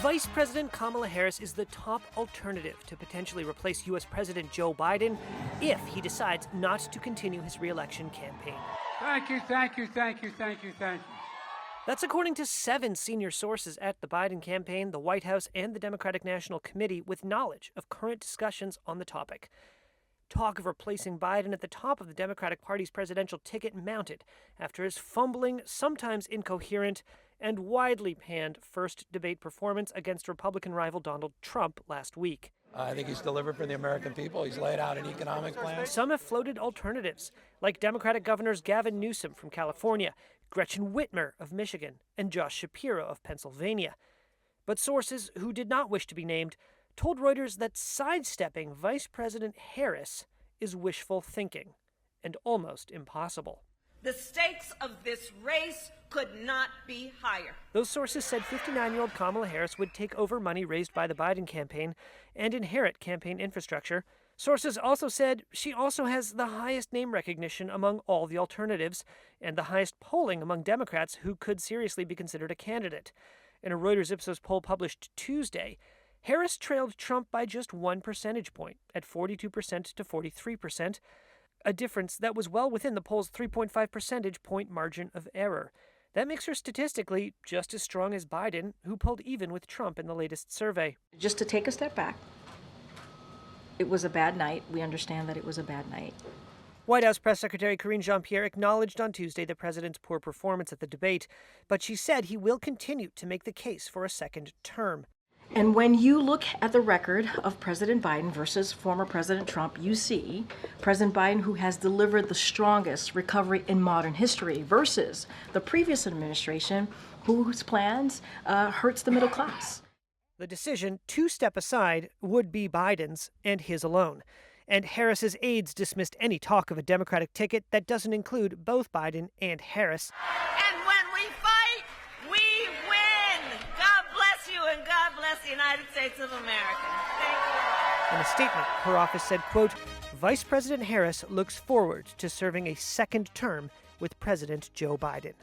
Vice President Kamala Harris is the top alternative to potentially replace U.S. President Joe Biden if he decides not to continue his reelection campaign. Thank you. That's according to 7 senior sources at the Biden campaign, the White House, and the Democratic National Committee with knowledge of current discussions on the topic. Talk of replacing Biden at the top of the Democratic Party's presidential ticket mounted after his fumbling, sometimes incoherent, and widely panned first debate performance against Republican rival Donald Trump last week. I think he's delivered for the American people. He's laid out an economic plan. Some have floated alternatives, like Democratic Governors Gavin Newsom from California, Gretchen Whitmer of Michigan, and Josh Shapiro of Pennsylvania. But sources who did not wish to be named told Reuters that sidestepping Vice President Harris is wishful thinking and almost impossible. The stakes of this race could not be higher. Those sources said 59-year-old Kamala Harris would take over money raised by the Biden campaign and inherit campaign infrastructure. Sources also said she also has the highest name recognition among all the alternatives and the highest polling among Democrats who could seriously be considered a candidate. In a Reuters Ipsos poll published Tuesday, Harris trailed Trump by just 1 percentage point, at 42% to 43%, a difference that was well within the poll's 3.5 percentage point margin of error. That makes her statistically just as strong as Biden, who pulled even with Trump in the latest survey. Just to take a step back, it was a bad night. We understand that it was a bad night. White House Press Secretary Karine Jean-Pierre acknowledged on Tuesday the president's poor performance at the debate, but she said he will continue to make the case for a second term. And when you look at the record of President Biden versus former President Trump, you see President Biden, who has delivered the strongest recovery in modern history, versus the previous administration, whose plans hurts the middle class. The decision to step aside would be Biden's and his alone. And Harris's aides dismissed any talk of a Democratic ticket that doesn't include both Biden and Harris. And when we fight, we win. God bless you and God bless the United States of America. Thank you. In a statement, her office said, quote, Vice President Harris looks forward to serving a second term with President Joe Biden.